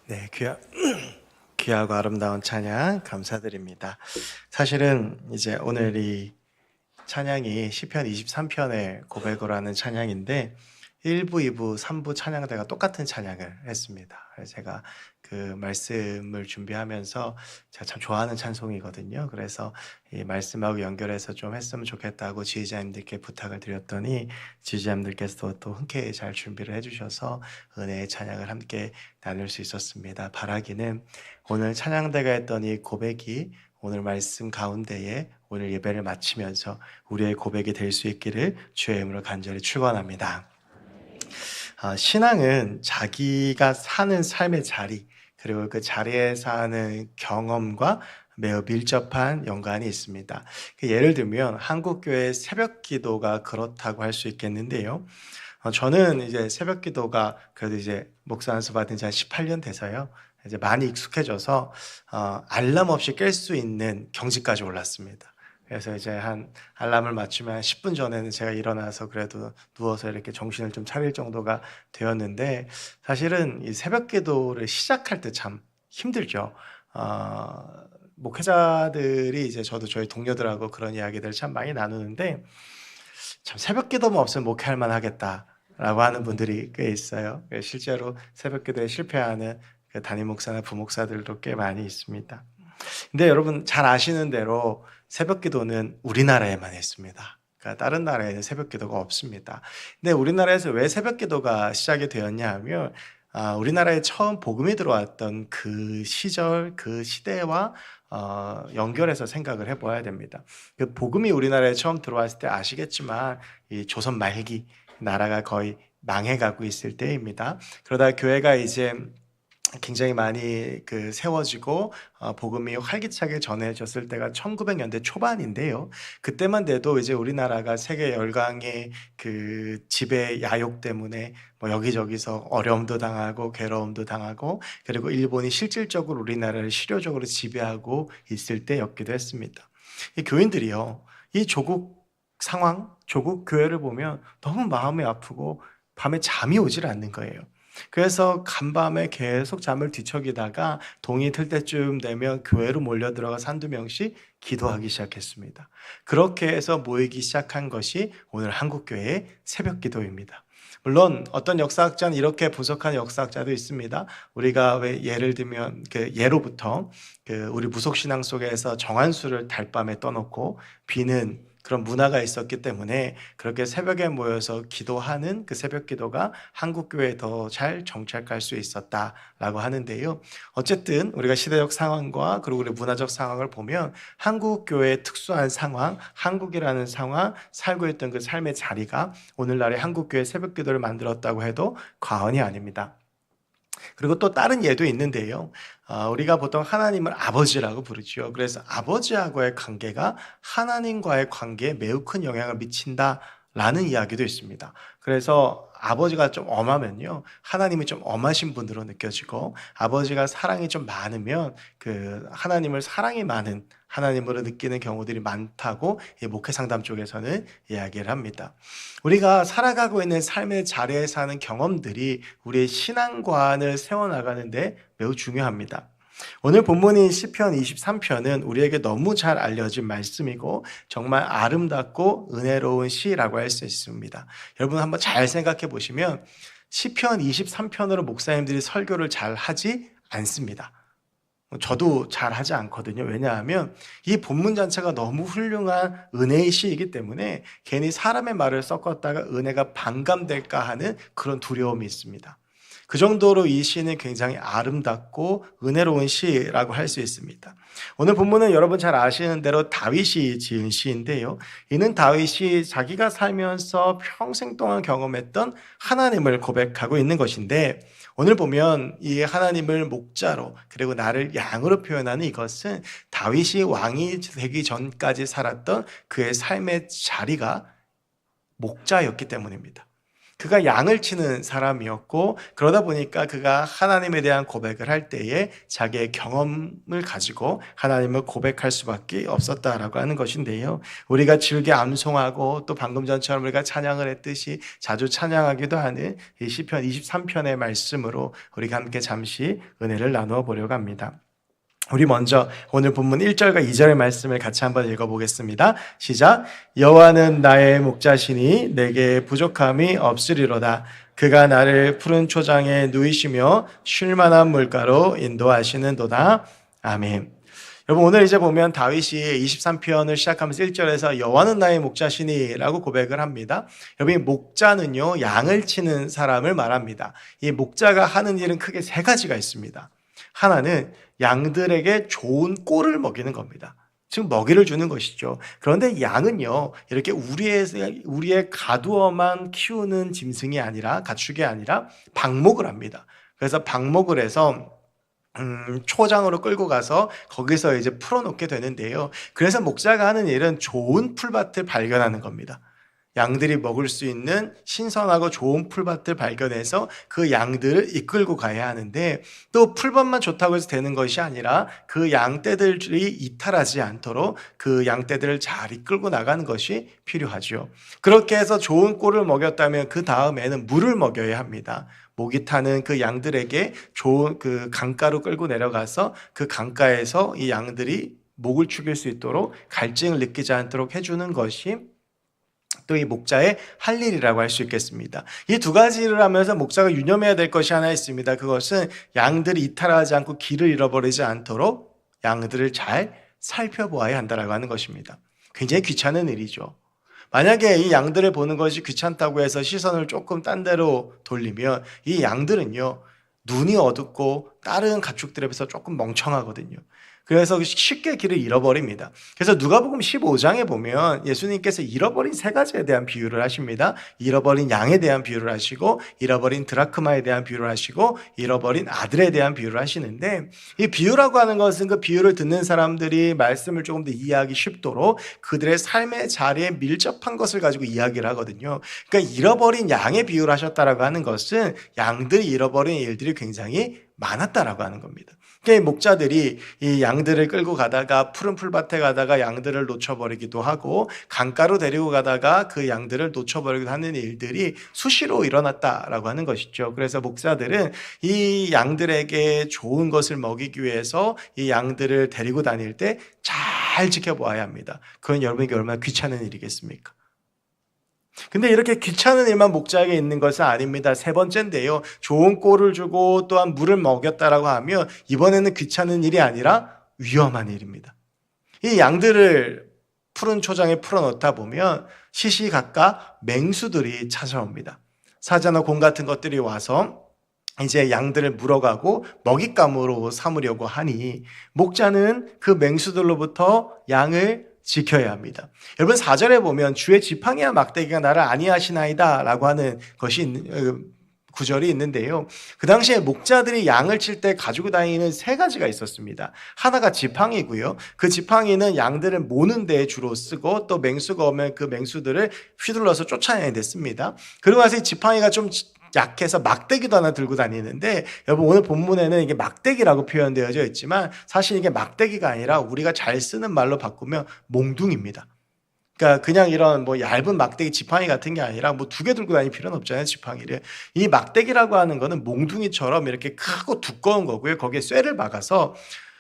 네, 귀하고 아름다운 찬양 감사드립니다. 사실은 이제 오늘 이 찬양이 시편 23편의 고백으로 하는 찬양인데 1부, 2부, 3부 찬양대가 똑같은 찬양을 했습니다. 그래서 제가 그 말씀을 준비하면서 제가 참 좋아하는 찬송이거든요. 그래서 이 말씀하고 연결해서 좀 했으면 좋겠다고 지휘자님들께 부탁을 드렸더니 지휘자님들께서도 또 흔쾌히 잘 준비를 해주셔서 은혜의 찬양을 함께 나눌 수 있었습니다. 바라기는 오늘 찬양대가 했던 이 고백이 오늘 말씀 가운데에 오늘 예배를 마치면서 우리의 고백이 될 수 있기를 주의 이름으로 간절히 축원합니다. 신앙은 자기가 사는 삶의 자리 그리고 그 자리에 사는 경험과 매우 밀접한 연관이 있습니다. 예를 들면 한국교회 새벽기도가 그렇다고 할 수 있겠는데요. 저는 이제 새벽기도가 그래도 이제 목사 안수 받은 지 한 18년 돼서요. 이제 많이 익숙해져서 알람 없이 깰 수 있는 경지까지 올랐습니다. 그래서 이제 한 알람을 맞추면 한 10분 전에는 제가 일어나서 그래도 누워서 이렇게 정신을 좀 차릴 정도가 되었는데 사실은 이 새벽 기도를 시작할 때 참 힘들죠. 목회자들이 이제 저도 저희 동료들하고 그런 이야기들을 참 많이 나누는데 참 새벽 기도만 없으면 목회할 만하겠다라고 하는 분들이 꽤 있어요. 실제로 새벽 기도에 실패하는 그 담임 목사나 부목사들도 꽤 많이 있습니다. 근데 여러분 잘 아시는 대로 새벽 기도는 우리나라에만 있습니다. 그러니까 다른 나라에는 새벽 기도가 없습니다. 근데 우리나라에서 왜 새벽 기도가 시작이 되었냐 하면 우리나라에 처음 복음이 들어왔던 그 시절, 그 시대와 연결해서 생각을 해봐야 됩니다. 그 복음이 우리나라에 처음 들어왔을 때 아시겠지만 이 조선 말기 나라가 거의 망해가고 있을 때입니다. 그러다 교회가 이제 굉장히 많이 세워지고 복음이 활기차게 전해졌을 때가 1900년대 초반인데요. 그때만 돼도 이제 우리나라가 세계 열강의 그 지배 야욕 때문에 뭐 여기저기서 어려움도 당하고 괴로움도 당하고 그리고 일본이 실질적으로 우리나라를 실효적으로 지배하고 있을 때였기도 했습니다. 이 교인들이요, 이 조국 상황, 조국 교회를 보면 너무 마음이 아프고 밤에 잠이 오질 않는 거예요. 그래서 간밤에 계속 잠을 뒤척이다가 동이 틀 때쯤 되면 교회로 몰려들어가서 한두 명씩 기도하기 시작했습니다. 그렇게 해서 모이기 시작한 것이 오늘 한국교회의 새벽 기도입니다. 물론 어떤 역사학자는 이렇게 분석하는 역사학자도 있습니다. 우리가 왜 예를 들면 예로부터 우리 무속신앙 속에서 정한수를 달밤에 떠놓고 비는 그런 문화가 있었기 때문에 그렇게 새벽에 모여서 기도하는 그 새벽 기도가 한국 교회에 더 잘 정착할 수 있었다라고 하는데요. 어쨌든 우리가 시대적 상황과 그리고 우리 문화적 상황을 보면 한국 교회의 특수한 상황, 한국이라는 상황, 살고 있던 그 삶의 자리가 오늘날의 한국 교회 새벽 기도를 만들었다고 해도 과언이 아닙니다. 그리고 또 다른 예도 있는데요. 우리가 보통 하나님을 아버지라고 부르죠. 그래서 아버지하고의 관계가 하나님과의 관계에 매우 큰 영향을 미친다라는 이야기도 있습니다. 그래서 아버지가 좀 엄하면요, 하나님이 좀 엄하신 분으로 느껴지고, 아버지가 사랑이 좀 많으면 하나님을 사랑이 많은 하나님으로 느끼는 경우들이 많다고 이 목회 상담 쪽에서는 이야기를 합니다. 우리가 살아가고 있는 삶의 자리에 사는 경험들이 우리의 신앙관을 세워나가는데 매우 중요합니다. 오늘 본문인 시편 23편은 우리에게 너무 잘 알려진 말씀이고 정말 아름답고 은혜로운 시라고 할 수 있습니다. 여러분 한번 잘 생각해 보시면 시편 23편으로 목사님들이 설교를 잘 하지 않습니다. 저도 잘 하지 않거든요. 왜냐하면 이 본문 자체가 너무 훌륭한 은혜의 시이기 때문에 괜히 사람의 말을 섞었다가 은혜가 반감될까 하는 그런 두려움이 있습니다. 그 정도로 이 시는 굉장히 아름답고 은혜로운 시라고 할 수 있습니다. 오늘 본문은 여러분 잘 아시는 대로 다윗이 지은 시인데요. 이는 다윗이 자기가 살면서 평생 동안 경험했던 하나님을 고백하고 있는 것인데, 오늘 보면 이 하나님을 목자로 그리고 나를 양으로 표현하는 이것은 다윗이 왕이 되기 전까지 살았던 그의 삶의 자리가 목자였기 때문입니다. 그가 양을 치는 사람이었고, 그러다 보니까 그가 하나님에 대한 고백을 할 때에 자기의 경험을 가지고 하나님을 고백할 수밖에 없었다라고 하는 것인데요. 우리가 즐겨 암송하고 또 방금 전처럼 우리가 찬양을 했듯이 자주 찬양하기도 하는 이 시편 23편의 말씀으로 우리가 함께 잠시 은혜를 나누어 보려고 합니다. 우리 먼저 오늘 본문 1절과 2절의 말씀을 같이 한번 읽어보겠습니다. 시작. 여호와는 나의 목자시니 내게 부족함이 없으리로다. 그가 나를 푸른 초장에 누이시며 쉴만한 물가로 인도하시는도다. 아멘. 여러분, 오늘 이제 보면 다윗이 23편을 시작하면서 1절에서 여호와는 나의 목자시니 라고 고백을 합니다. 여러분, 이 목자는요, 양을 치는 사람을 말합니다. 이 목자가 하는 일은 크게 세 가지가 있습니다. 하나는 양들에게 좋은 꼴을 먹이는 겁니다. 즉 먹이를 주는 것이죠. 그런데 양은요, 이렇게 우리의 가두어만 키우는 짐승이 아니라, 가축이 아니라 방목을 합니다. 그래서 방목을 해서 초장으로 끌고 가서 거기서 이제 풀어놓게 되는데요. 그래서 목자가 하는 일은 좋은 풀밭을 발견하는 겁니다. 양들이 먹을 수 있는 신선하고 좋은 풀밭을 발견해서 그 양들을 이끌고 가야 하는데, 또 풀밭만 좋다고 해서 되는 것이 아니라 그 양떼들이 이탈하지 않도록 그 양떼들을 잘 이끌고 나가는 것이 필요하죠. 그렇게 해서 좋은 꼴을 먹였다면 그 다음에는 물을 먹여야 합니다. 목이 타는 그 양들에게 좋은 그 강가로 끌고 내려가서 그 강가에서 이 양들이 목을 축일 수 있도록 갈증을 느끼지 않도록 해주는 것이 또 이 목자의 할 일이라고 할 수 있겠습니다. 이 두 가지를 하면서 목자가 유념해야 될 것이 하나 있습니다. 그것은 양들이 이탈하지 않고 길을 잃어버리지 않도록 양들을 잘 살펴보아야 한다라고 하는 것입니다. 굉장히 귀찮은 일이죠. 만약에 이 양들을 보는 것이 귀찮다고 해서 시선을 조금 딴 데로 돌리면 이 양들은요, 눈이 어둡고 다른 가축들에 비해서 조금 멍청하거든요. 그래서 쉽게 길을 잃어버립니다. 그래서 누가복음 15장에 보면 예수님께서 잃어버린 세 가지에 대한 비유를 하십니다. 잃어버린 양에 대한 비유를 하시고, 잃어버린 드라크마에 대한 비유를 하시고, 잃어버린 아들에 대한 비유를 하시는데, 이 비유라고 하는 것은 그 비유를 듣는 사람들이 말씀을 조금 더 이해하기 쉽도록 그들의 삶의 자리에 밀접한 것을 가지고 이야기를 하거든요. 그러니까 잃어버린 양의 비유를 하셨다라고 하는 것은 양들이 잃어버린 일들이 굉장히 많았다라고 하는 겁니다. 그러니까 목자들이 이 양들을 끌고 가다가 푸른 풀밭에 가다가 양들을 놓쳐버리기도 하고, 강가로 데리고 가다가 그 양들을 놓쳐버리기도 하는 일들이 수시로 일어났다라고 하는 것이죠. 그래서 목자들은 이 양들에게 좋은 것을 먹이기 위해서 이 양들을 데리고 다닐 때 잘 지켜보아야 합니다. 그건 여러분에게 얼마나 귀찮은 일이겠습니까? 근데 이렇게 귀찮은 일만 목자에게 있는 것은 아닙니다. 세 번째인데요, 좋은 꼴을 주고 또한 물을 먹였다라고 하면 이번에는 귀찮은 일이 아니라 위험한 일입니다. 이 양들을 푸른 초장에 풀어놓다 보면 시시각각 맹수들이 찾아옵니다. 사자나 곰 같은 것들이 와서 이제 양들을 물어가고 먹잇감으로 삼으려고 하니, 목자는 그 맹수들로부터 양을 지켜야 합니다. 여러분, 4절에 보면 주의 지팡이와 막대기가 나를 아니하시나이다 라고 하는 것이 구절이 있는데요. 그 당시에 목자들이 양을 칠 때 가지고 다니는 세 가지가 있었습니다. 하나가 지팡이고요. 그 지팡이는 양들을 모는 데 주로 쓰고, 또 맹수가 오면 그 맹수들을 휘둘러서 쫓아내야 됐습니다. 그리고 나서 이 지팡이가 좀 약해서 막대기도 하나 들고 다니는데, 여러분 오늘 본문에는 이게 막대기라고 표현되어져 있지만 사실 이게 막대기가 아니라 우리가 잘 쓰는 말로 바꾸면 몽둥입니다. 그러니까 그냥 이런 뭐 얇은 막대기 지팡이 같은 게 아니라 뭐 두 개 들고 다닐 필요는 없잖아요, 지팡이를. 이 막대기라고 하는 거는 몽둥이처럼 이렇게 크고 두꺼운 거고요. 거기에 쇠를 박아서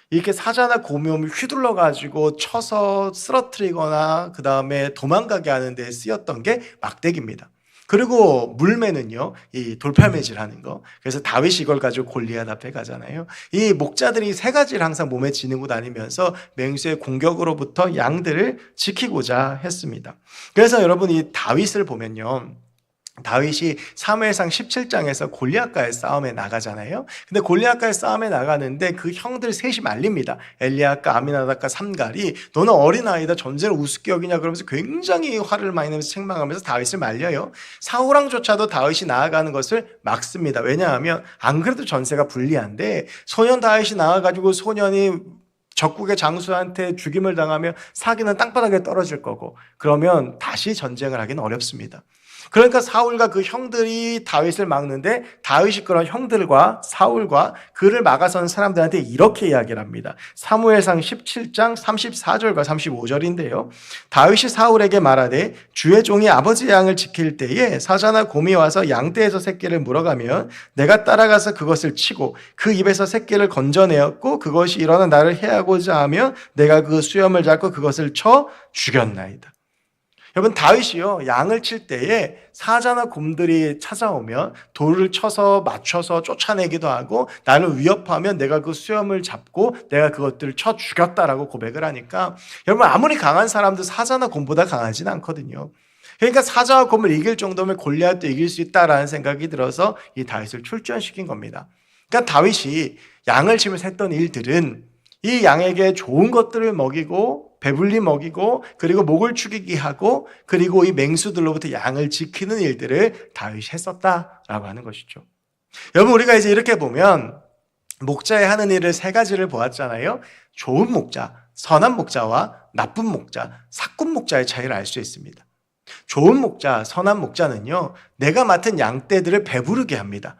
이렇게 사자나 곰이 오면 휘둘러 가지고 쳐서 쓰러뜨리거나 그 다음에 도망가게 하는 데 쓰였던 게 막대기입니다. 그리고 물매는요, 이 돌팔매질 하는 거. 그래서 다윗이 이걸 가지고 골리앗 앞에 가잖아요. 이 목자들이 세 가지를 항상 몸에 지니고 다니면서 맹수의 공격으로부터 양들을 지키고자 했습니다. 그래서 여러분, 이 다윗을 보면요, 다윗이 사무엘상 17장에서 골리앗과의 싸움에 나가잖아요. 근데 골리앗과의 싸움에 나가는데 그 형들 셋이 말립니다. 엘리압과 아미나답과 삼갈이 너는 어린아이다, 전쟁을 우습게 여기냐 그러면서 굉장히 화를 많이 내면서 책망하면서 다윗을 말려요. 사울왕조차도 다윗이 나아가는 것을 막습니다. 왜냐하면 안 그래도 전세가 불리한데 소년 다윗이 나와가지고 소년이 적국의 장수한테 죽임을 당하며 사기는 땅바닥에 떨어질 거고, 그러면 다시 전쟁을 하기는 어렵습니다. 그러니까 사울과 그 형들이 다윗을 막는데, 다윗이 그런 형들과 사울과 그를 막아선 사람들한테 이렇게 이야기를 합니다. 사무엘상 17장 34절과 35절인데요. 다윗이 사울에게 말하되 주의 종이 아버지 양을 지킬 때에 사자나 곰이 와서 양떼에서 새끼를 물어가면 내가 따라가서 그것을 치고 그 입에서 새끼를 건져내었고 그것이 일어나 나를 해하고자 하며 내가 그 수염을 잡고 그것을 쳐 죽였나이다. 여러분, 다윗이요, 양을 칠 때에 사자나 곰들이 찾아오면 돌을 쳐서 맞춰서 쫓아내기도 하고, 나를 위협하면 내가 그 수염을 잡고 내가 그것들을 쳐 죽였다라고 고백을 하니까, 여러분, 아무리 강한 사람도 사자나 곰보다 강하지는 않거든요. 그러니까 사자와 곰을 이길 정도면 골리앗도 이길 수 있다라는 생각이 들어서 이 다윗을 출전시킨 겁니다. 그러니까 다윗이 양을 치면서 했던 일들은 이 양에게 좋은 것들을 먹이고 배불리 먹이고 그리고 목을 축이게 하고 그리고 이 맹수들로부터 양을 지키는 일들을 다윗이 했었다라고 하는 것이죠. 여러분, 우리가 이제 이렇게 보면 목자의 하는 일을 세 가지를 보았잖아요. 좋은 목자, 선한 목자와 나쁜 목자, 사꾼 목자의 차이를 알 수 있습니다. 좋은 목자, 선한 목자는요, 내가 맡은 양떼들을 배부르게 합니다.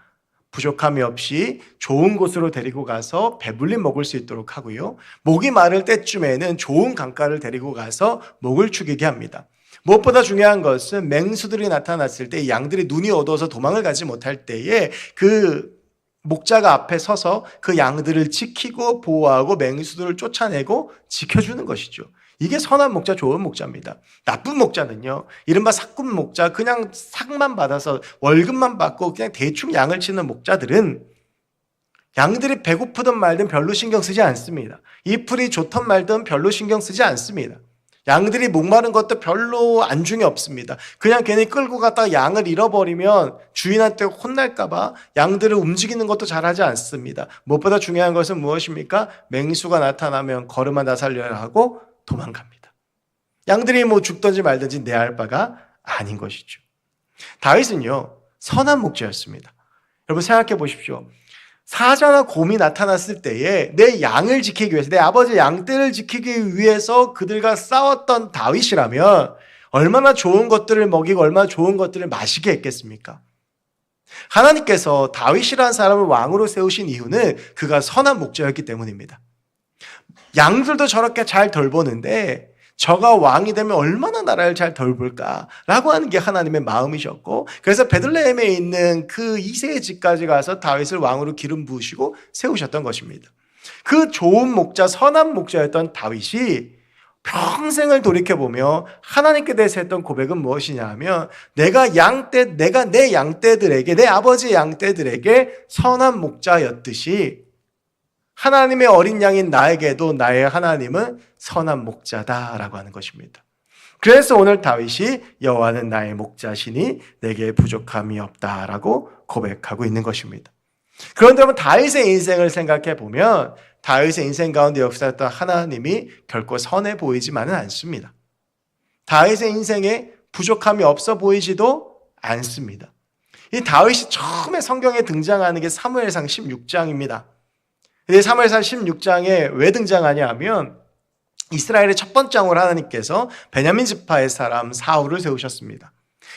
부족함이 없이 좋은 곳으로 데리고 가서 배불리 먹을 수 있도록 하고요. 목이 마를 때쯤에는 좋은 강가를 데리고 가서 목을 축이게 합니다. 무엇보다 중요한 것은 맹수들이 나타났을 때 양들이 눈이 어두워서 도망을 가지 못할 때에 그 목자가 앞에 서서 그 양들을 지키고 보호하고 맹수들을 쫓아내고 지켜주는 것이죠. 이게 선한 목자, 좋은 목자입니다. 나쁜 목자는요, 이른바 사꾼 목자, 그냥 삭만 받아서 월급만 받고 그냥 대충 양을 치는 목자들은 양들이 배고프든 말든 별로 신경 쓰지 않습니다. 이 풀이 좋든 말든 별로 신경 쓰지 않습니다. 양들이 목마른 것도 별로 안중이 없습니다. 그냥 괜히 끌고 갔다가 양을 잃어버리면 주인한테 혼날까봐 양들을 움직이는 것도 잘하지 않습니다. 무엇보다 중요한 것은 무엇입니까? 맹수가 나타나면 걸음만 다 살려야 하고 도망갑니다. 양들이 뭐 죽든지 말든지 내할 바가 아닌 것이죠. 다윗은요, 선한 목자였습니다. 여러분, 생각해 보십시오. 사자나 곰이 나타났을 때에 내 양을 지키기 위해서, 내 아버지 양떼를 지키기 위해서 그들과 싸웠던 다윗이라면 얼마나 좋은 것들을 먹이고 얼마나 좋은 것들을 마시게 했겠습니까? 하나님께서 다윗이라는 사람을 왕으로 세우신 이유는 그가 선한 목자였기 때문입니다. 양들도 저렇게 잘 돌보는데 저가 왕이 되면 얼마나 나라를 잘 돌볼까라고 하는 게 하나님의 마음이셨고, 그래서 베들레헴에 있는 그 이새의 집까지 가서 다윗을 왕으로 기름 부으시고 세우셨던 것입니다. 그 좋은 목자, 선한 목자였던 다윗이 평생을 돌이켜보며 하나님께 대해서 했던 고백은 무엇이냐 하면, 내가 내 양떼들에게, 내 아버지의 양떼들에게 선한 목자였듯이 하나님의 어린 양인 나에게도 나의 하나님은 선한 목자다라고 하는 것입니다. 그래서 오늘 다윗이 여호와는 나의 목자시니 내게 부족함이 없다라고 고백하고 있는 것입니다. 그런데 여러분, 다윗의 인생을 생각해 보면 다윗의 인생 가운데 역사했던 하나님이 결코 선해 보이지만은 않습니다. 다윗의 인생에 부족함이 없어 보이지도 않습니다. 이 다윗이 처음에 성경에 등장하는 게 사무엘상 16장입니다. 근데 사무엘상 16장에 왜 등장하냐 하면 이스라엘의 첫 번째 왕으로 하나님께서 베냐민 지파의 사람 사울을 세우셨습니다.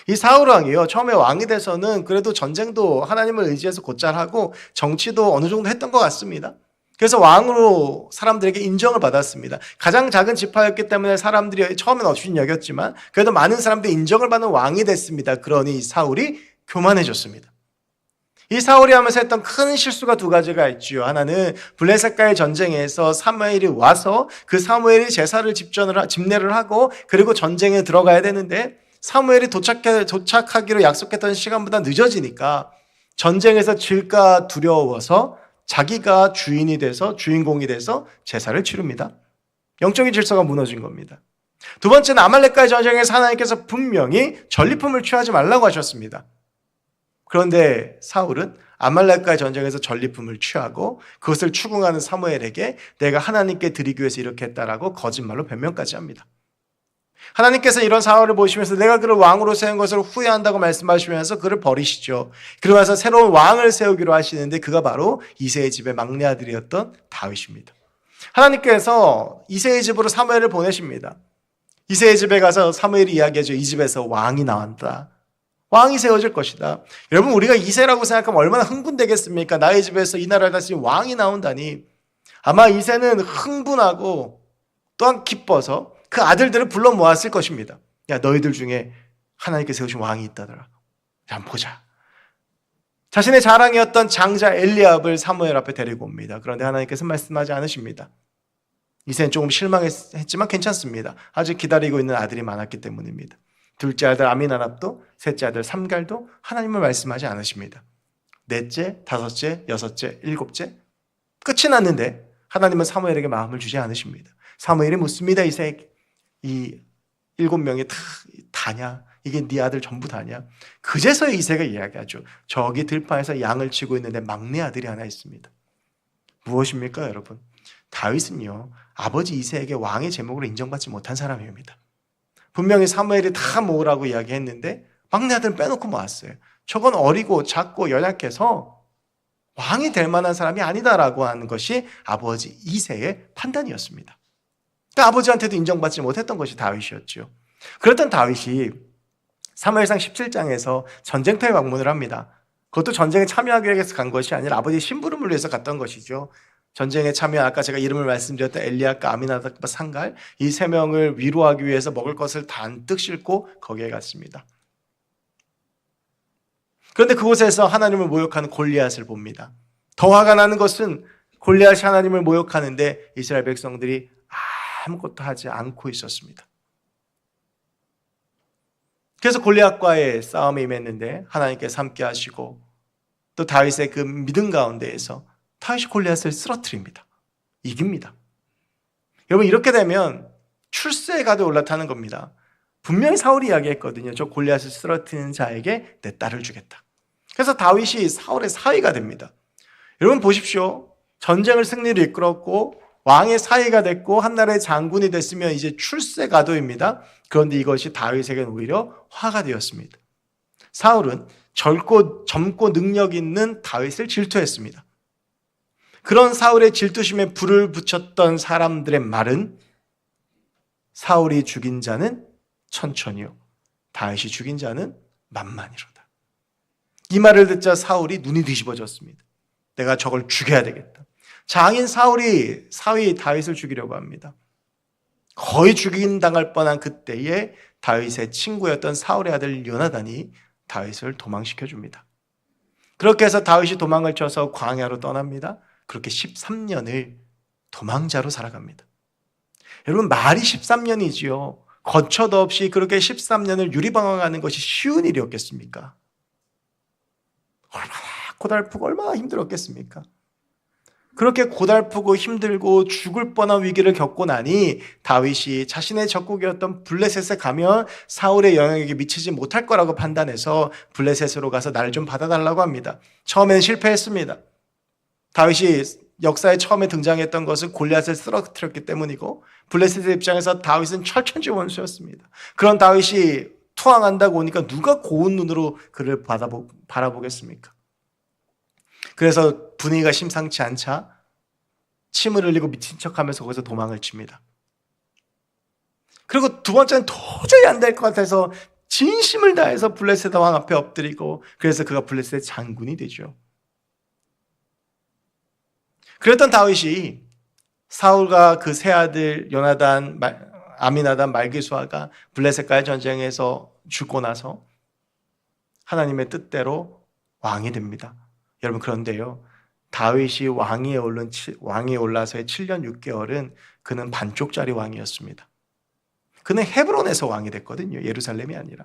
이 사울 왕이요, 처음에 왕이 돼서는 그래도 전쟁도 하나님을 의지해서 곧잘 하고 정치도 어느 정도 했던 것 같습니다. 그래서 왕으로 사람들에게 인정을 받았습니다. 가장 작은 지파였기 때문에 사람들이 처음엔 어수신 여겼지만 그래도 많은 사람들이 인정을 받는 왕이 됐습니다. 그러니 이 사울이 교만해졌습니다. 이 사울이 하면서 했던 큰 실수가 두 가지가 있죠. 하나는 블레셋과의 전쟁에서 사무엘이 와서 그 사무엘이 제사를 집례를 하고 그리고 전쟁에 들어가야 되는데 사무엘이 도착하기로 약속했던 시간보다 늦어지니까 전쟁에서 질까 두려워서 자기가 주인이 돼서 주인공이 돼서 제사를 치릅니다. 영적인 질서가 무너진 겁니다. 두 번째는 아말렉과의 전쟁에서 하나님께서 분명히 전리품을 취하지 말라고 하셨습니다. 그런데 사울은 아말렉과의 전쟁에서 전리품을 취하고 그것을 추궁하는 사무엘에게 내가 하나님께 드리기 위해서 이렇게 했다라고 거짓말로 변명까지 합니다. 하나님께서 이런 사울을 보시면서 내가 그를 왕으로 세운 것을 후회한다고 말씀하시면서 그를 버리시죠. 그러면서 새로운 왕을 세우기로 하시는데 그가 바로 이새의 집의 막내 아들이었던 다윗입니다. 하나님께서 이새의 집으로 사무엘을 보내십니다. 이새의 집에 가서 사무엘이 이야기하죠. 이 집에서 왕이 나온다. 왕이 세워질 것이다. 여러분, 우리가 이새라고 생각하면 얼마나 흥분되겠습니까? 나의 집에서 이 나라를 다스린 왕이 나온다니. 아마 이새는 흥분하고 또한 기뻐서 그 아들들을 불러 모았을 것입니다. 야, 너희들 중에 하나님께 세우신 왕이 있다더라. 한번 보자. 자신의 자랑이었던 장자 엘리압을 사무엘 앞에 데리고 옵니다. 그런데 하나님께서 말씀하지 않으십니다. 이새는 조금 실망했지만 괜찮습니다. 아직 기다리고 있는 아들이 많았기 때문입니다. 둘째 아들 아미나답도 셋째 아들 삼갈도 하나님을 말씀하지 않으십니다. 넷째, 다섯째, 여섯째, 일곱째 끝이 났는데 하나님은 사무엘에게 마음을 주지 않으십니다. 사무엘이 묻습니다. 이새에게. 이 7명이 다냐? 이게 네 아들 전부 다냐? 그제서야 이새가 이야기하죠. 저기 들판에서 양을 치고 있는데 막내 아들이 하나 있습니다. 무엇입니까, 여러분? 다윗은요, 아버지 이새에게 왕의 제목으로 인정받지 못한 사람입니다. 분명히 사무엘이 다 모으라고 이야기했는데 막내 아들은 빼놓고 모았어요. 저건 어리고 작고 연약해서 왕이 될 만한 사람이 아니다라고 하는 것이 아버지 이새의 판단이었습니다. 그러니까 아버지한테도 인정받지 못했던 것이 다윗이었죠. 그랬던 다윗이 사무엘상 17장에서 전쟁터에 방문을 합니다. 그것도 전쟁에 참여하기 위해서 간 것이 아니라 아버지의 심부름을 위해서 갔던 것이죠. 전쟁에 참여한 아까 제가 이름을 말씀드렸던 엘리압과 아미나답과 상갈, 이 세 명을 위로하기 위해서 먹을 것을 단뜩 싣고 거기에 갔습니다. 그런데 그곳에서 하나님을 모욕하는 골리앗을 봅니다. 더 화가 나는 것은 골리앗이 하나님을 모욕하는데 이스라엘 백성들이 아무것도 하지 않고 있었습니다. 그래서 골리앗과의 싸움에 임했는데 하나님께서 함께 하시고 또 다윗의 그 믿음 가운데에서 다윗이 골리앗을 쓰러뜨립니다. 이깁니다. 여러분, 이렇게 되면 출세에 가도 올라타는 겁니다. 분명히 사울이 이야기했거든요. 저 골리앗을 쓰러뜨리는 자에게 내 딸을 주겠다. 그래서 다윗이 사울의 사위가 됩니다. 여러분 보십시오. 전쟁을 승리로 이끌었고 왕의 사위가 됐고 한 나라의 장군이 됐으면 이제 출세 가도입니다. 그런데 이것이 다윗에게는 오히려 화가 되었습니다. 사울은 젊고 능력 있는 다윗을 질투했습니다. 그런 사울의 질투심에 불을 붙였던 사람들의 말은 사울이 죽인 자는 천천히요, 다윗이 죽인 자는 만만이로다. 이 말을 듣자 사울이 눈이 뒤집어졌습니다. 내가 저걸 죽여야 되겠다. 장인 사울이 사위 다윗을 죽이려고 합니다. 거의 죽임당할 뻔한 그때에 다윗의 친구였던 사울의 아들 요나단이 다윗을 도망시켜 줍니다. 그렇게 해서 다윗이 도망을 쳐서 광야로 떠납니다. 그렇게 13년을 도망자로 살아갑니다. 여러분, 말이 13년이지요. 거처도 없이 그렇게 13년을 유리방황하는 것이 쉬운 일이었겠습니까? 얼마나 고달프고 얼마나 힘들었겠습니까? 그렇게 고달프고 힘들고 죽을 뻔한 위기를 겪고 나니 다윗이 자신의 적국이었던 블레셋에 가면 사울의 영향력에 미치지 못할 거라고 판단해서 블레셋으로 가서 나를 좀 받아달라고 합니다. 처음에는 실패했습니다. 다윗이 역사에 처음에 등장했던 것은 골리앗을 쓰러뜨렸기 때문이고 블레셋의 입장에서 다윗은 철천지 원수였습니다. 그런 다윗이 투항한다고 오니까 누가 고운 눈으로 그를 바라보겠습니까? 그래서 분위기가 심상치 않자 침을 흘리고 미친 척하면서 거기서 도망을 칩니다. 그리고 두 번째는 도저히 안 될 것 같아서 진심을 다해서 블레셋 왕 앞에 엎드리고 그래서 그가 블레셋의 장군이 되죠. 그랬던 다윗이 사울과 그 세 아들 요나단, 아미나단, 말기수아가 블레셋과의 전쟁에서 죽고 나서 하나님의 뜻대로 왕이 됩니다. 여러분, 그런데요, 다윗이 왕위에 올라서의 7년 6개월은 그는 반쪽짜리 왕이었습니다. 그는 헤브론에서 왕이 됐거든요. 예루살렘이 아니라.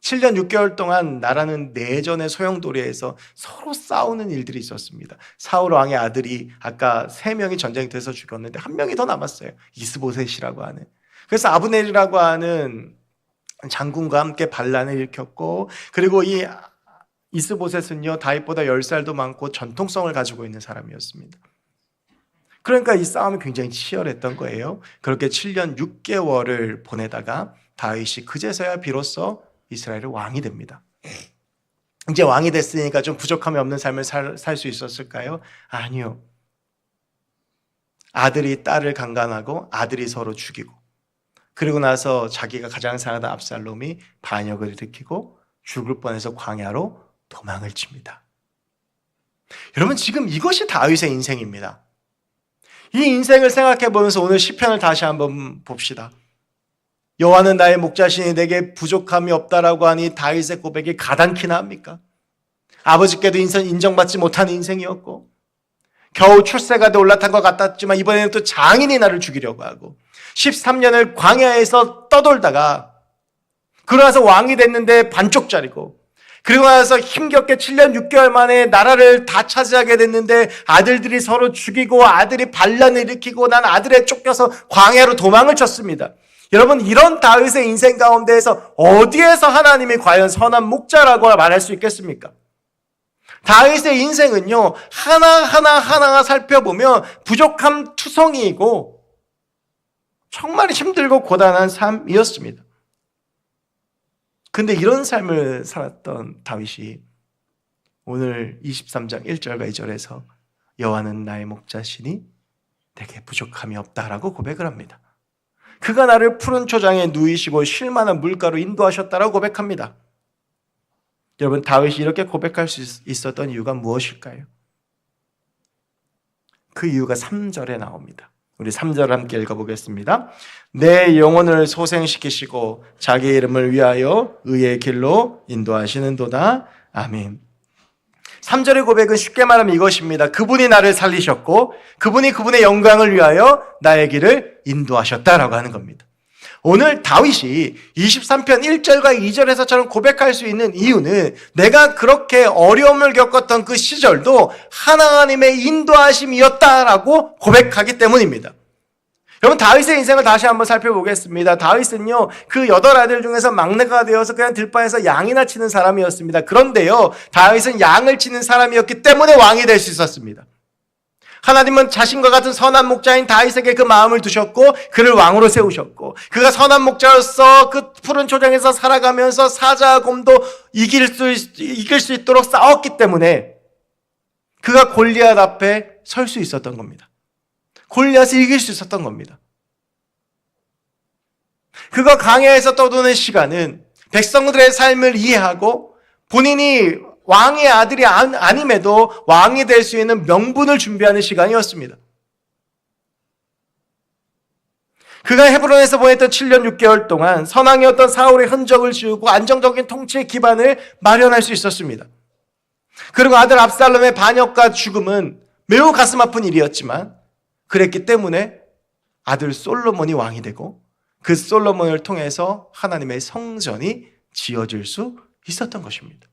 7년 6개월 동안 나라는 내전의 소용돌이에서 서로 싸우는 일들이 있었습니다. 사울 왕의 아들이 아까 3명이 전쟁터에서 죽었는데 1명이 더 남았어요. 이스보셋이라고 하는. 그래서 아브넬이라고 하는 장군과 함께 반란을 일으켰고, 그리고 이 이스보셋은요, 다윗보다 10살도 많고 전통성을 가지고 있는 사람이었습니다. 그러니까 이 싸움이 굉장히 치열했던 거예요. 그렇게 7년 6개월을 보내다가 다윗이 그제서야 비로소 이스라엘의 왕이 됩니다. 이제 왕이 됐으니까 좀 부족함이 없는 삶을 살 수 있었을까요? 아니요. 아들이 딸을 강간하고 아들이 서로 죽이고, 그리고 나서 자기가 가장 사랑하던 압살롬이 반역을 일으키고 죽을 뻔해서 광야로 도망을 칩니다. 여러분, 지금 이것이 다윗의 인생입니다. 이 인생을 생각해 보면서 오늘 시편을 다시 한번 봅시다. 여호와는 나의 목자시니 내게 부족함이 없다라고 하니 다윗의 고백이 가당키나 합니까? 아버지께도 인정받지 못한 인생이었고 겨우 출세가 돼 올라탄 것 같았지만 이번에는 또 장인이 나를 죽이려고 하고 13년을 광야에서 떠돌다가 그러고 나서 왕이 됐는데 반쪽짜리고, 그리고 나서 힘겹게 7년 6개월 만에 나라를 다 차지하게 됐는데 아들들이 서로 죽이고 아들이 반란을 일으키고 난 아들에 쫓겨서 광야로 도망을 쳤습니다. 여러분, 이런 다윗의 인생 가운데에서 어디에서 하나님이 과연 선한 목자라고 말할 수 있겠습니까? 다윗의 인생은요, 하나하나 살펴보면 부족함 투성이이고 정말 힘들고 고단한 삶이었습니다. 근데 이런 삶을 살았던 다윗이 오늘 23장 1절과 2절에서 여호와는 나의 목자시니 내게 부족함이 없다라고 고백을 합니다. 그가 나를 푸른 초장에 누이시고 쉴만한 물가로 인도하셨다라고 고백합니다. 여러분, 다윗이 이렇게 고백할 수 있었던 이유가 무엇일까요? 그 이유가 3절에 나옵니다. 우리 3절 함께 읽어보겠습니다. 내 영혼을 소생시키시고 자기 이름을 위하여 의의 길로 인도하시는도다. 아멘. 3절의 고백은 쉽게 말하면 이것입니다. 그분이 나를 살리셨고 그분이 그분의 영광을 위하여 나의 길을 인도하셨다라고 하는 겁니다. 오늘 다윗이 23편 1절과 2절에서처럼 고백할 수 있는 이유는 내가 그렇게 어려움을 겪었던 그 시절도 하나님의 인도하심이었다라고 고백하기 때문입니다. 여러분, 다윗의 인생을 다시 한번 살펴보겠습니다. 다윗은요, 그 8아들 중에서 막내가 되어서 그냥 들판에서 양이나 치는 사람이었습니다. 그런데요, 다윗은 양을 치는 사람이었기 때문에 왕이 될 수 있었습니다. 하나님은 자신과 같은 선한 목자인 다윗에게 그 마음을 두셨고 그를 왕으로 세우셨고, 그가 선한 목자로서 그 푸른 초장에서 살아가면서 사자와 곰도 이길 수 있도록 싸웠기 때문에 그가 골리앗 앞에 설 수 있었던 겁니다. 골리앗을 이길 수 있었던 겁니다. 그가 광야에서 떠도는 시간은 백성들의 삶을 이해하고 본인이 왕의 아들이 아님에도 왕이 될 수 있는 명분을 준비하는 시간이었습니다. 그가 헤브론에서 보냈던 7년 6개월 동안 선왕이었던 사울의 흔적을 지우고 안정적인 통치의 기반을 마련할 수 있었습니다. 그리고 아들 압살롬의 반역과 죽음은 매우 가슴 아픈 일이었지만 그랬기 때문에 아들 솔로몬이 왕이 되고 그 솔로몬을 통해서 하나님의 성전이 지어질 수 있었던 것입니다.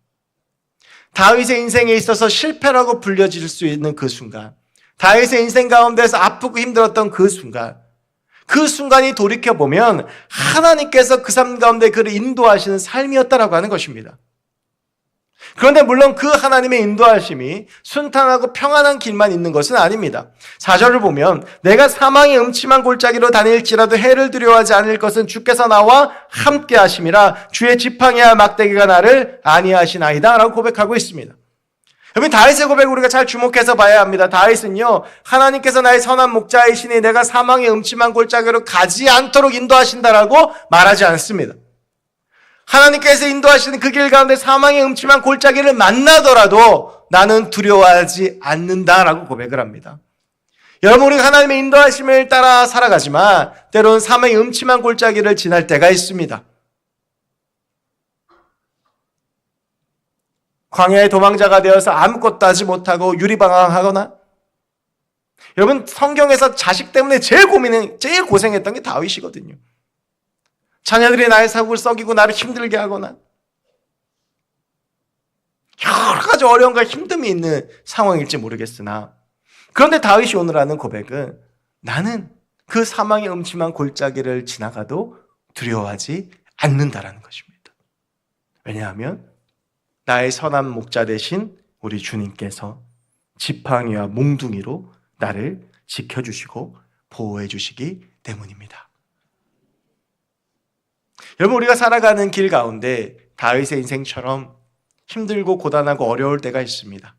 다윗의 인생에 있어서 실패라고 불려질 수 있는 그 순간, 다윗의 인생 가운데서 아프고 힘들었던 그 순간이 돌이켜보면 하나님께서 그 삶 가운데 그를 인도하시는 삶이었다라고 하는 것입니다. 그런데 물론 그 하나님의 인도하심이 순탄하고 평안한 길만 있는 것은 아닙니다. 4절을 보면 내가 사망의 음침한 골짜기로 다닐지라도 해를 두려워하지 않을 것은 주께서 나와 함께 하심이라 주의 지팡이와 막대기가 나를 안위하시나이다 라고 고백하고 있습니다. 여러분, 다윗의 고백을 우리가 잘 주목해서 봐야 합니다. 다윗은요, 하나님께서 나의 선한 목자이시니 내가 사망의 음침한 골짜기로 가지 않도록 인도하신다라고 말하지 않습니다. 하나님께서 인도하시는 그 길 가운데 사망의 음침한 골짜기를 만나더라도 나는 두려워하지 않는다라고 고백을 합니다. 여러분, 우리가 하나님의 인도하심을 따라 살아가지만 때로는 사망의 음침한 골짜기를 지날 때가 있습니다. 광야의 도망자가 되어서 아무것도 하지 못하고 유리방황하거나, 여러분, 성경에서 자식 때문에 제일 고생했던 게 다윗이거든요. 자녀들이 나의 사국을 썩이고 나를 힘들게 하거나 여러 가지 어려움과 힘듦이 있는 상황일지 모르겠으나, 그런데 다윗이 오늘 하는 고백은 나는 그 사망의 음침한 골짜기를 지나가도 두려워하지 않는다라는 것입니다. 왜냐하면 나의 선한 목자 되신 우리 주님께서 지팡이와 몽둥이로 나를 지켜주시고 보호해 주시기 때문입니다. 여러분, 우리가 살아가는 길 가운데 다윗의 인생처럼 힘들고 고단하고 어려울 때가 있습니다.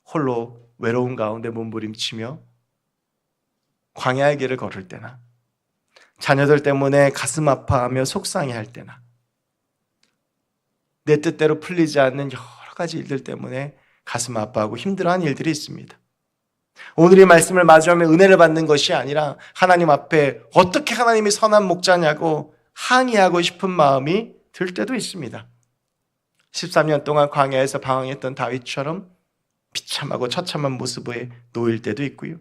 홀로 외로운 가운데 몸부림치며 광야의 길을 걸을 때나, 자녀들 때문에 가슴 아파하며 속상해할 때나, 내 뜻대로 풀리지 않는 여러 가지 일들 때문에 가슴 아파하고 힘들어하는 일들이 있습니다. 오늘 이 말씀을 마주하며 은혜를 받는 것이 아니라 하나님 앞에 어떻게 하나님이 선한 목자냐고 항의하고 싶은 마음이 들 때도 있습니다. 13년 동안 광야에서 방황했던 다윗처럼 비참하고 처참한 모습에 놓일 때도 있고요.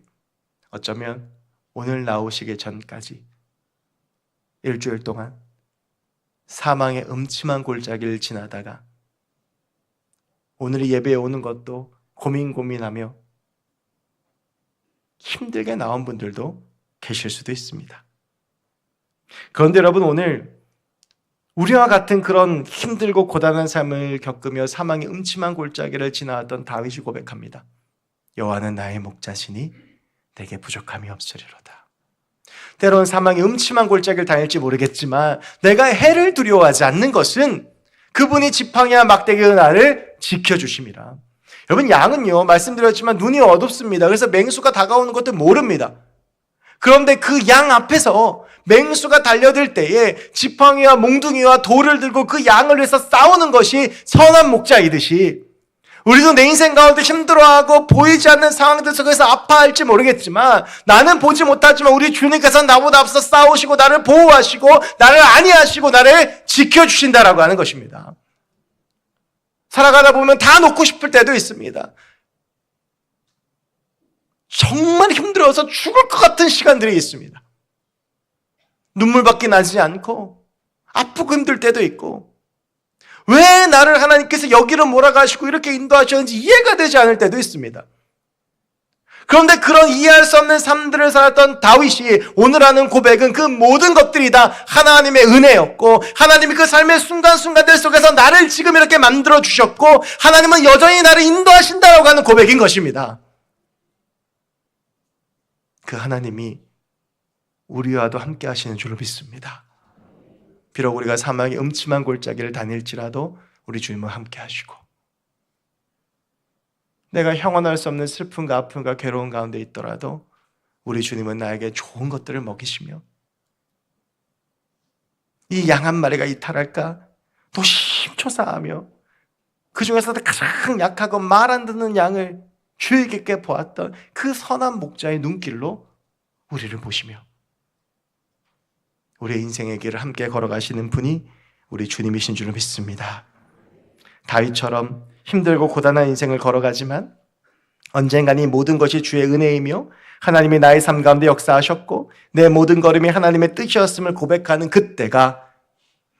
어쩌면 오늘 나오시기 전까지 일주일 동안 사망의 음침한 골짜기를 지나다가 오늘 예배에 오는 것도 고민하며 힘들게 나온 분들도 계실 수도 있습니다. 그런데 여러분, 오늘 우리와 같은 그런 힘들고 고단한 삶을 겪으며 사망의 음침한 골짜기를 지나왔던 다윗이 고백합니다. 여호와는 나의 목자시니 내게 부족함이 없으리로다. 때론 사망의 음침한 골짜기를 다닐지 모르겠지만 내가 해를 두려워하지 않는 것은 그분이 지팡이와 막대기로 나를 지켜주심이라. 여러분, 양은요, 말씀드렸지만 눈이 어둡습니다. 그래서 맹수가 다가오는 것도 모릅니다. 그런데 그 양 앞에서 맹수가 달려들 때에 지팡이와 몽둥이와 돌을 들고 그 양을 위해서 싸우는 것이 선한 목자이듯이, 우리도 내 인생 가운데 힘들어하고 보이지 않는 상황들 속에서 아파할지 모르겠지만, 나는 보지 못하지만 우리 주님께서 나보다 앞서 싸우시고 나를 보호하시고 나를 안위하시고 나를 지켜주신다라고 하는 것입니다. 살아가다 보면 다 놓고 싶을 때도 있습니다. 정말 힘들어서 죽을 것 같은 시간들이 있습니다. 눈물밖에 나지 않고 아프고 힘들 때도 있고, 왜 나를 하나님께서 여기로 몰아가시고 이렇게 인도하셨는지 이해가 되지 않을 때도 있습니다. 그런데 그런 이해할 수 없는 삶들을 살았던 다윗이 오늘 하는 고백은 그 모든 것들이 다 하나님의 은혜였고, 하나님이 그 삶의 순간순간들 속에서 나를 지금 이렇게 만들어 주셨고, 하나님은 여전히 나를 인도하신다라고 하는 고백인 것입니다. 그 하나님이 우리와도 함께 하시는 줄로 믿습니다. 비록 우리가 사망의 음침한 골짜기를 다닐지라도 우리 주님은 함께 하시고, 내가 형언할 수 없는 슬픔과 아픔과 괴로운 가운데 있더라도 우리 주님은 나에게 좋은 것들을 먹이시며, 이 양 한 마리가 이탈할까 노심초사하며 그 중에서도 가장 약하고 말 안 듣는 양을 주의 깊게 보았던 그 선한 목자의 눈길로 우리를 보시며 우리의 인생의 길을 함께 걸어가시는 분이 우리 주님이신 줄 믿습니다. 다윗처럼 힘들고 고단한 인생을 걸어가지만 언젠간 이 모든 것이 주의 은혜이며 하나님이 나의 삶 가운데 역사하셨고 내 모든 걸음이 하나님의 뜻이었음을 고백하는 그때가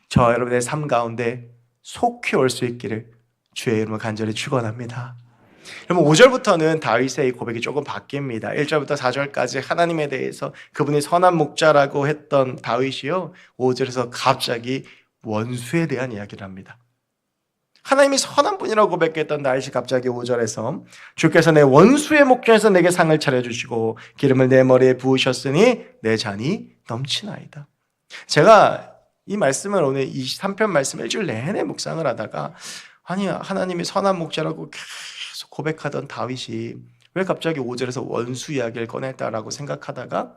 저 여러분의 삶 가운데 속히 올 수 있기를 주의 이름으로 간절히 축원합니다. 여러분, 5절부터는 다윗의 이 고백이 조금 바뀝니다. 1절부터 4절까지 하나님에 대해서 그분이 선한 목자라고 했던 다윗이요, 5절에서 갑자기 원수에 대한 이야기를 합니다. 하나님이 선한 분이라고 고백했던 다윗이 갑자기 5절에서 주께서 내 원수의 목전에서 내게 상을 차려주시고 기름을 내 머리에 부으셨으니 내 잔이 넘치나이다. 제가 이 말씀을 오늘 23편 말씀 일주일 내내 묵상을 하다가, 아니, 하나님이 선한 목자라고 계속 고백하던 다윗이 왜 갑자기 5절에서 원수 이야기를 꺼냈다라고 생각하다가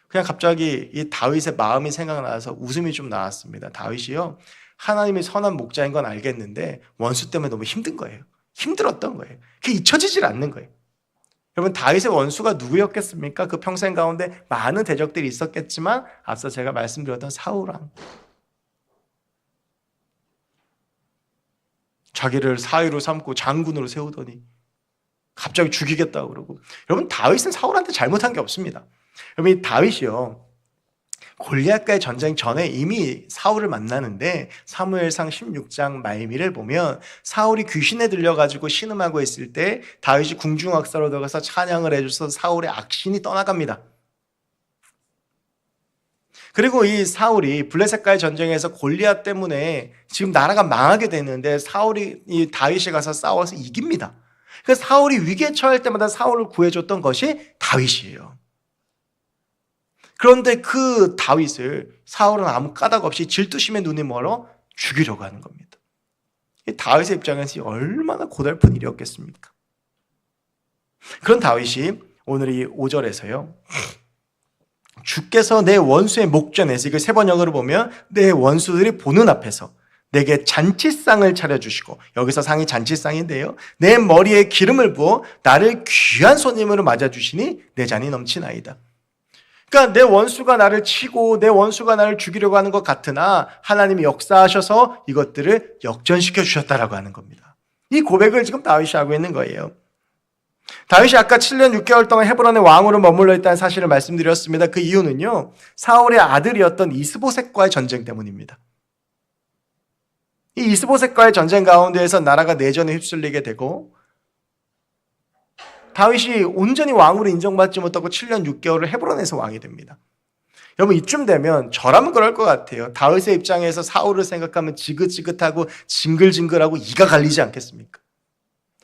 그냥 갑자기 이 다윗의 마음이 생각나서 웃음이 좀 나왔습니다. 다윗이요, 하나님이 선한 목자인 건 알겠는데 원수 때문에 너무 힘든 거예요. 힘들었던 거예요. 그게 잊혀지질 않는 거예요. 여러분, 다윗의 원수가 누구였겠습니까? 그 평생 가운데 많은 대적들이 있었겠지만 앞서 제가 말씀드렸던 사울왕, 자기를 사위로 삼고 장군으로 세우더니 갑자기 죽이겠다고 그러고. 여러분, 다윗은 사울한테 잘못한 게 없습니다. 여러분, 이 다윗이요, 골리앗과의 전쟁 전에 이미 사울을 만나는데 사무엘상 16장 말미를 보면 사울이 귀신에 들려가지고 신음하고 있을 때 다윗이 궁중악사로 들어가서 찬양을 해줘서 사울의 악신이 떠나갑니다. 그리고 이 사울이 블레셋과의 전쟁에서 골리앗 때문에 지금 나라가 망하게 되는데 이 다윗이 가서 싸워서 이깁니다. 그래서 사울이 위기에 처할 때마다 사울을 구해줬던 것이 다윗이에요. 그런데 그 다윗을 사울은 아무 까닭 없이 질투심에 눈이 멀어 죽이려고 하는 겁니다. 이 다윗의 입장에서 얼마나 고달픈 일이었겠습니까? 그런 다윗이 오늘 이 5절에서요, 주께서 내 원수의 목전에서, 이걸 세 번역으로 보면 내 원수들이 보는 앞에서 내게 잔치상을 차려주시고, 여기서 상이 잔치상인데요, 내 머리에 기름을 부어 나를 귀한 손님으로 맞아주시니 내 잔이 넘치나이다. 그러니까 내 원수가 나를 치고 내 원수가 나를 죽이려고 하는 것 같으나 하나님이 역사하셔서 이것들을 역전시켜 주셨다라고 하는 겁니다. 이 고백을 지금 다윗이 하고 있는 거예요. 다윗이 아까 7년 6개월 동안 헤브론의 왕으로 머물러 있다는 사실을 말씀드렸습니다. 그 이유는요, 사울의 아들이었던 이스보셋과의 전쟁 때문입니다. 이 이스보셋과의 전쟁 가운데에서 나라가 내전에 휩쓸리게 되고, 다윗이 온전히 왕으로 인정받지 못하고 7년 6개월을 헤브론에서 왕이 됩니다. 여러분, 이쯤 되면 저라면 그럴 것 같아요. 다윗의 입장에서 사울을 생각하면 지긋지긋하고 징글징글하고 이가 갈리지 않겠습니까?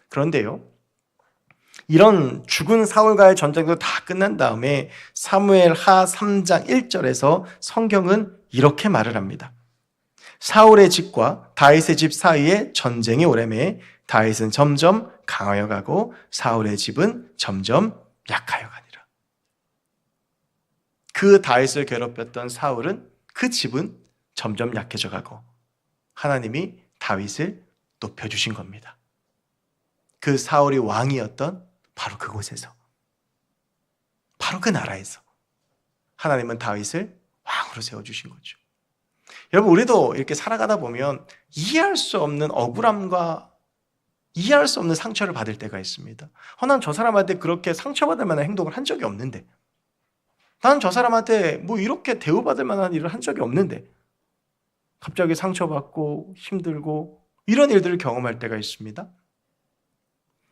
그런데요, 이런 죽은 사울과의 전쟁도 다 끝난 다음에 사무엘하 3장 1절에서 성경은 이렇게 말을 합니다. 사울의 집과 다윗의 집 사이에 전쟁이 오래매 다윗은 점점 강하여 가고 사울의 집은 점점 약하여 가니라. 그 다윗을 괴롭혔던 사울은, 그 집은 점점 약해져 가고 하나님이 다윗을 높여주신 겁니다. 그 사울이 왕이었던 바로 그곳에서, 바로 그 나라에서 하나님은 다윗을 왕으로 세워주신 거죠. 여러분, 우리도 이렇게 살아가다 보면 이해할 수 없는 억울함과 이해할 수 없는 상처를 받을 때가 있습니다. 난 저 사람한테 그렇게 상처받을 만한 행동을 한 적이 없는데, 나는 저 사람한테 뭐 이렇게 대우받을 만한 일을 한 적이 없는데 갑자기 상처받고 힘들고 이런 일들을 경험할 때가 있습니다.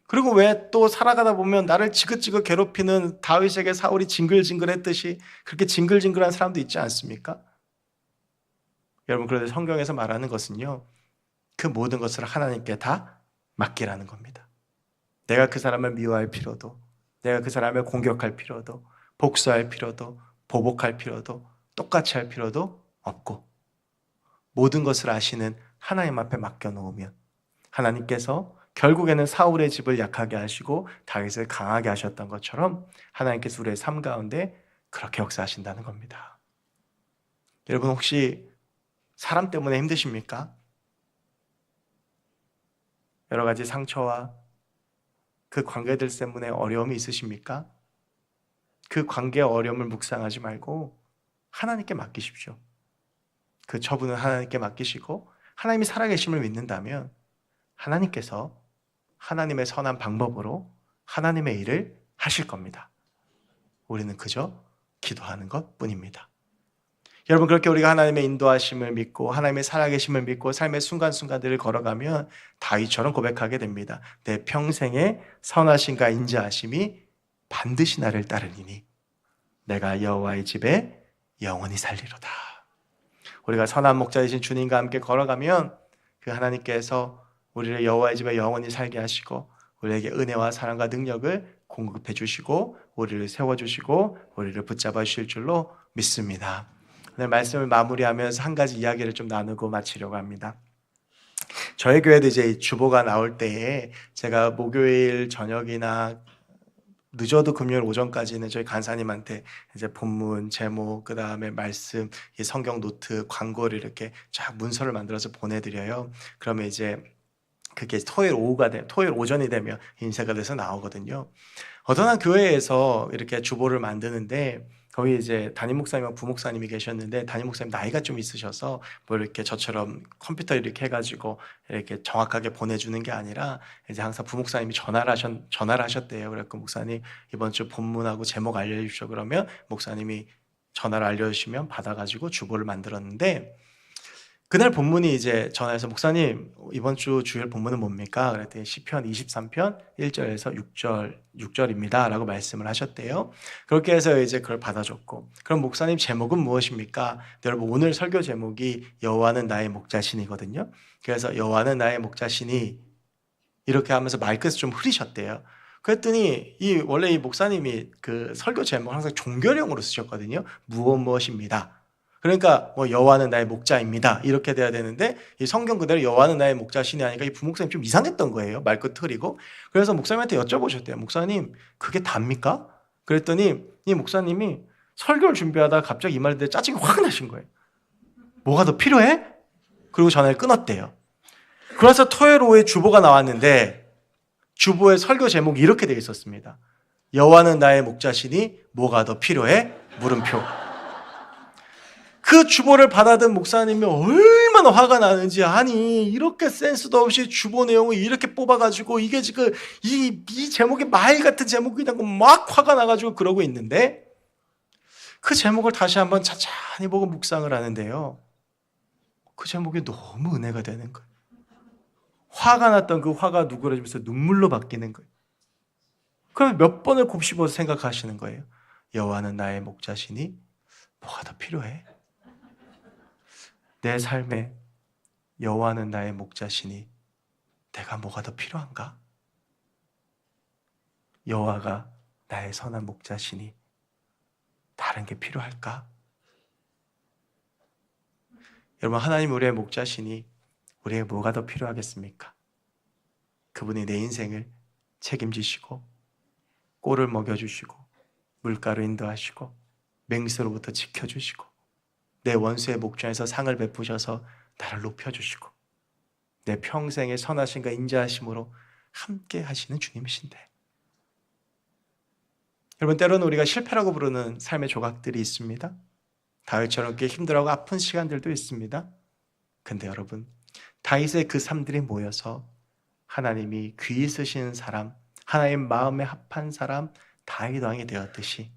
그리고 왜 또 살아가다 보면 나를 지긋지긋 괴롭히는 다윗에게 사울이 징글징글했듯이 그렇게 징글징글한 사람도 있지 않습니까? 여러분, 그런데 성경에서 말하는 것은요, 그 모든 것을 하나님께 다 맡기라는 겁니다. 내가 그 사람을 미워할 필요도, 내가 그 사람을 공격할 필요도, 복수할 필요도, 보복할 필요도, 똑같이 할 필요도 없고, 모든 것을 아시는 하나님 앞에 맡겨놓으면 하나님께서 결국에는 사울의 집을 약하게 하시고 다윗을 강하게 하셨던 것처럼 하나님께서 우리의 삶 가운데 그렇게 역사하신다는 겁니다. 여러분, 혹시 사람 때문에 힘드십니까? 여러 가지 상처와 그 관계들 때문에 어려움이 있으십니까? 그 관계의 어려움을 묵상하지 말고 하나님께 맡기십시오. 그 처분은 하나님께 맡기시고, 하나님이 살아계심을 믿는다면 하나님께서 하나님의 선한 방법으로 하나님의 일을 하실 겁니다. 우리는 그저 기도하는 것 뿐입니다. 여러분, 그렇게 우리가 하나님의 인도하심을 믿고 하나님의 살아계심을 믿고 삶의 순간순간들을 걸어가면 다윗처럼 고백하게 됩니다. 내 평생의 선하심과 인자하심이 반드시 나를 따르리니 내가 여호와의 집에 영원히 살리로다. 우리가 선한 목자이신 주님과 함께 걸어가면 그 하나님께서 우리를 여호와의 집에 영원히 살게 하시고 우리에게 은혜와 사랑과 능력을 공급해 주시고 우리를 세워주시고 우리를 붙잡아 주실 줄로 믿습니다. 오늘 말씀을 마무리하면서 한 가지 이야기를 좀 나누고 마치려고 합니다. 저희 교회도 이제 주보가 나올 때에 제가 목요일 저녁이나 늦어도 금요일 오전까지는 저희 간사님한테 이제 본문, 제목, 그 다음에 말씀, 이 성경 노트, 광고를 이렇게 쫙 문서를 만들어서 보내드려요. 그러면 이제 그게 토요일 오전이 되면 인쇄가 돼서 나오거든요. 어떤 한 교회에서 이렇게 주보를 만드는데 거기 이제 담임 목사님과 부목사님이 계셨는데 담임 목사님 나이가 좀 있으셔서 뭐 이렇게 저처럼 컴퓨터 이렇게 해가지고 이렇게 정확하게 보내주는 게 아니라 이제 항상 부목사님이 전화를 하셨대요. 그래서 목사님 이번 주 본문하고 제목 알려주십시오. 그러면 목사님이 전화를 알려주시면 받아가지고 주보를 만들었는데 그날 본문이 이제 전화해서 목사님 이번 주 주일 본문은 뭡니까? 그랬더니 시편 23편 1절에서 6절입니다 라고 말씀을 하셨대요. 그렇게 해서 이제 그걸 받아줬고, 그럼 목사님 제목은 무엇입니까? 여러분, 오늘 설교 제목이 여호와는 나의 목자신이거든요. 그래서 여호와는 나의 목자신이 이렇게 하면서 말끝을 좀 흐리셨대요. 그랬더니 원래 이 목사님이 그 설교 제목을 항상 종교령으로 쓰셨거든요. 무엇입니다. 그러니까 뭐 여호와는 나의 목자입니다 이렇게 돼야 되는데 이 성경 그대로 여호와는 나의 목자신이 하니까 이 부목사님 좀 이상했던 거예요. 말끝 흐리고. 그래서 목사님한테 여쭤보셨대요. 목사님 그게 답니까? 그랬더니 이 목사님이 설교를 준비하다가 갑자기 이 말을 듣는데 짜증이 확 나신 거예요. 뭐가 더 필요해? 그리고 전화를 끊었대요. 그래서 토요일 오후에 주보가 나왔는데 주보의 설교 제목이 이렇게 되어 있었습니다. 여호와는 나의 목자시니 뭐가 더 필요해? 물음표. 그 주보를 받아든 목사님이 얼마나 화가 나는지, 아니 이렇게 센스도 없이 주보 내용을 이렇게 뽑아가지고 이게 지금 이 제목이 말 같은 제목이라고 막 화가 나가지고 그러고 있는데, 그 제목을 다시 한번 찬찬히 보고 묵상을 하는데요, 그 제목이 너무 은혜가 되는 거예요. 화가 났던 그 화가 누그러지면서 눈물로 바뀌는 거예요. 그럼 몇 번을 곱씹어서 생각하시는 거예요. 여호와는 나의 목자시니 뭐가 더 필요해? 내 삶에 여호와는 나의 목자시니 내가 뭐가 더 필요한가? 여호와가 나의 선한 목자시니 다른 게 필요할까? 여러분, 하나님 우리의 목자시니 우리에게 뭐가 더 필요하겠습니까? 그분이 내 인생을 책임지시고 꼴을 먹여주시고 물가로 인도하시고 맹수로부터 지켜주시고 내 원수의 목전에서 상을 베푸셔서 나를 높여주시고 내 평생의 선하심과 인자하심으로 함께 하시는 주님이신데, 여러분, 때로는 우리가 실패라고 부르는 삶의 조각들이 있습니다. 다윗처럼 이렇게 힘들어하고 아픈 시간들도 있습니다. 근데 여러분, 다윗의 그 삶들이 모여서 하나님이 귀 있으신 사람, 하나님 마음에 합한 사람 다윗 왕이 되었듯이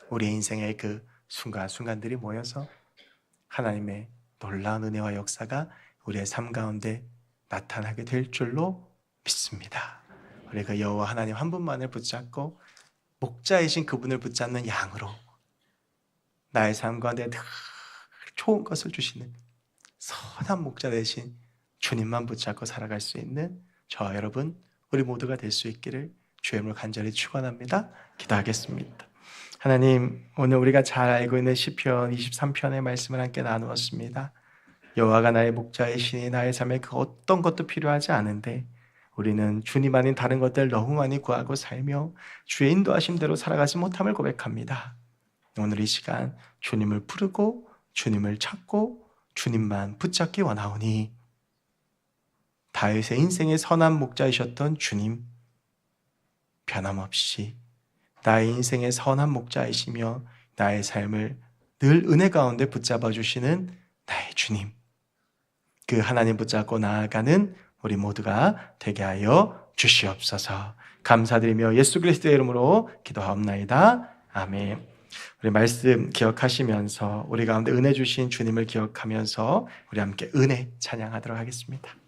우리 인생의 그 순간순간들이 모여서 하나님의 놀라운 은혜와 역사가 우리의 삶 가운데 나타나게 될 줄로 믿습니다. 우리가 여호와 하나님 한 분만을 붙잡고 목자이신 그분을 붙잡는 양으로 나의 삶 가운데 늘 좋은 것을 주시는 선한 목자 되신 주님만 붙잡고 살아갈 수 있는 저와 여러분, 우리 모두가 될 수 있기를 주의 이름으로 간절히 축원합니다. 기도하겠습니다. 하나님, 오늘 우리가 잘 알고 있는 시편 23편의 말씀을 함께 나누었습니다. 여호와가 나의 목자이시니 나의 삶에 그 어떤 것도 필요하지 않은데 우리는 주님 아닌 다른 것들 너무 많이 구하고 살며 주의 인도하심대로 살아가지 못함을 고백합니다. 오늘 이 시간 주님을 부르고 주님을 찾고 주님만 붙잡기 원하오니 다윗의 인생의 선한 목자이셨던 주님, 변함없이 나의 인생의 선한 목자이시며 나의 삶을 늘 은혜 가운데 붙잡아 주시는 나의 주님, 그 하나님 붙잡고 나아가는 우리 모두가 되게 하여 주시옵소서. 감사드리며 예수 그리스도의 이름으로 기도하옵나이다. 아멘. 우리 말씀 기억하시면서 우리 가운데 은혜 주신 주님을 기억하면서 우리 함께 은혜 찬양하도록 하겠습니다.